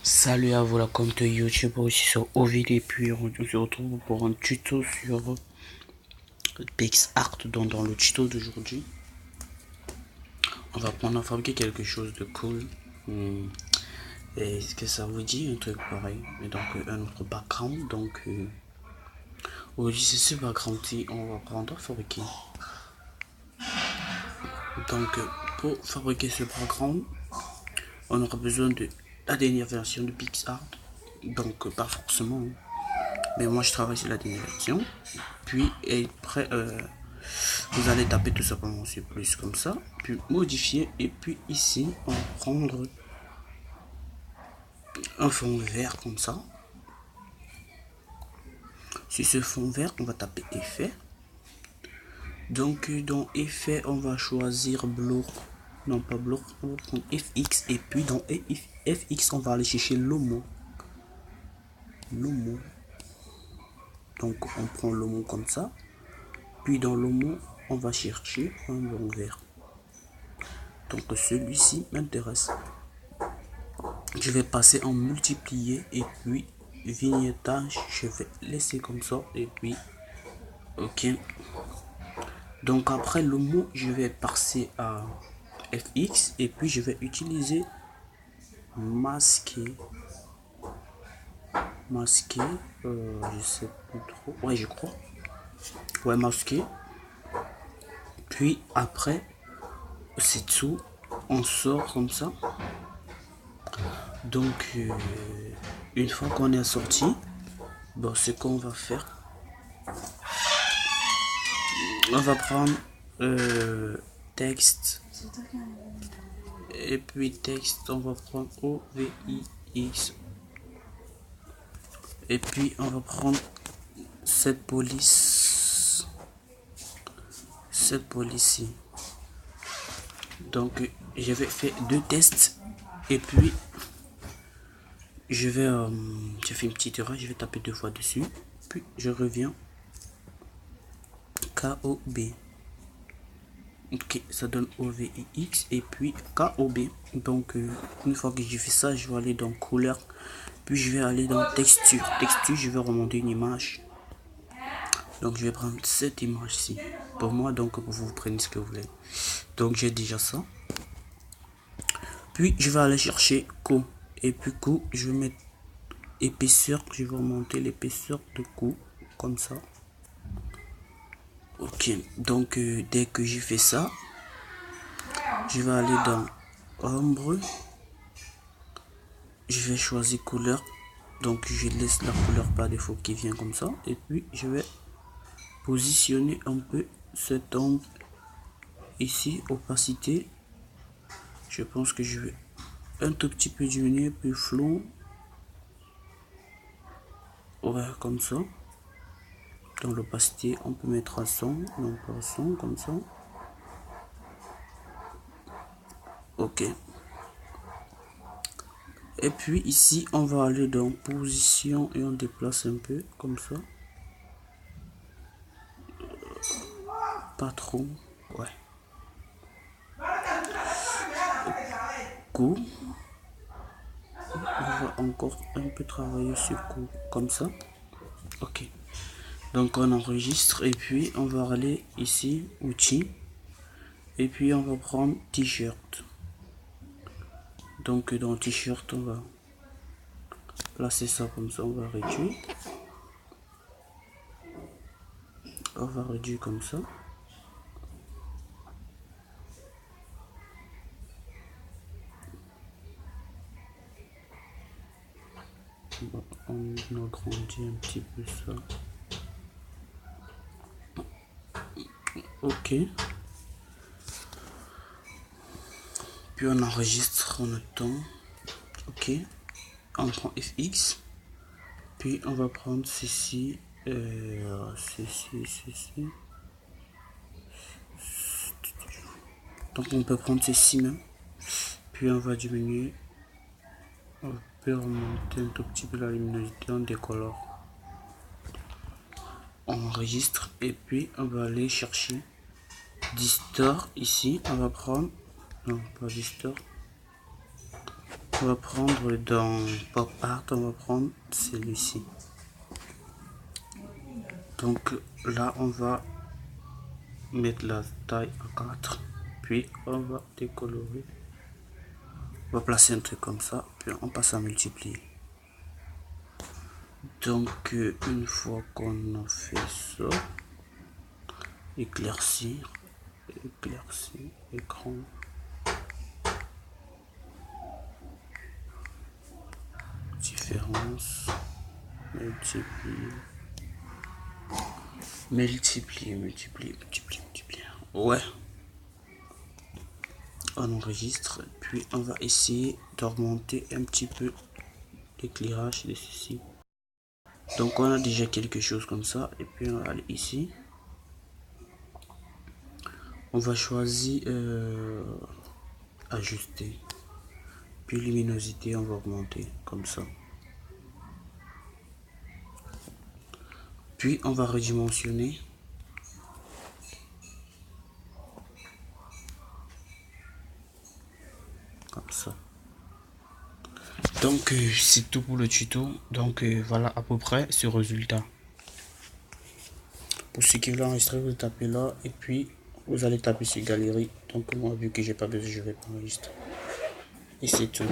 Salut à vous la compte YouTube aussi sur Ovid et puis on se retrouve pour un tuto sur PixArt. Donc dans le tuto d'aujourd'hui on va prendre à fabriquer quelque chose de cool. Est-ce que ça vous dit un truc pareil? Et donc un autre background. Donc aujourd'hui c'est ce background on va prendre à fabriquer. Donc pour fabriquer ce background on aura besoin de la dernière version de PixArt. Donc pas forcément, mais moi je travaille sur la dernière version. Puis après vous allez taper tout simplement sur plus comme ça, puis modifier, et puis ici on va prendre un fond vert comme ça. Sur ce fond vert on va taper effet. Donc dans effet on va choisir blur, non pas blur, on va prendre FX, et puis dans FX on va aller chercher le mot. Donc on prend le mot comme ça, puis dans le mot on va chercher un long vert. Donc celui-ci m'intéresse. Je vais passer en multiplier et puis vignettage, je vais laisser comme ça, et puis ok. Donc après le mot je vais passer à FX, et puis je vais utiliser masquer, je sais plus trop, ouais je crois, ouais masquer. Puis après c'est tout, on sort comme ça. Donc une fois qu'on est sorti, bon, ce qu'on va faire, on va prendre texte, et puis texte on va prendre OVIX, et puis on va prendre cette police ici. Donc je vais faire deux tests, et puis je vais je fais une petite erreur, je vais taper deux fois dessus, puis je reviens KOB. Ok, ça donne OVIX et puis KOB. Donc une fois que j'ai fait ça, je vais aller dans couleur, puis je vais aller dans texture. Je vais remonter une image. Donc je vais prendre cette image-ci pour moi, donc vous prenez ce que vous voulez. Donc j'ai déjà ça. Puis je vais aller chercher coup, et puis coup, je vais mettre épaisseur, je vais remonter l'épaisseur de coup comme ça. Ok, donc dès que j'ai fait ça, je vais aller dans ombre, je vais choisir couleur, donc je laisse la couleur par défaut qui vient comme ça, et puis je vais positionner un peu cette ombre ici, opacité, je pense que je vais un tout petit peu diminuer, puis flou, ouais comme ça. Dans l'opacité on peut mettre à 100, non pas à 100, comme ça. Ok, et puis ici on va aller dans position et on déplace un peu comme ça, pas trop, ouais. Coup, on va encore un peu travailler sur coup comme ça. Ok, donc on enregistre, et puis on va aller ici outils, et puis on va prendre t-shirt. Donc dans t-shirt on va placer ça comme ça, on va réduire comme ça. On agrandit un petit peu ça. Ok, puis on enregistre en attend. Ok, on prend FX, puis on va prendre ceci, ceci. Donc on peut prendre ceci même, puis on va diminuer, on peut remonter un tout petit peu la luminosité, on décolore, on enregistre, et puis on va aller chercher distort ici, on va prendre, non pas distort, on va prendre dans Pop Art, on va prendre celui-ci. Donc là, on va mettre la taille à 4, puis on va décolorer. On va placer un truc comme ça, puis on passe à multiplier. Donc une fois qu'on a fait ça, éclaircir, écran, différence, multiplier. Ouais, on enregistre, puis on va essayer d'augmenter un petit peu l'éclairage de ceci. Donc on a déjà quelque chose comme ça, et puis on va aller ici. On va choisir ajuster, puis luminosité, on va augmenter comme ça. Puis on va redimensionner. Comme ça. Donc c'est tout pour le tuto. Donc voilà à peu près ce résultat. Pour ceux qui veulent enregistrer, vous tapez là et puis vous allez taper sur galerie. Donc moi vu que j'ai pas besoin, je vais pas enregistrer. Et c'est tout.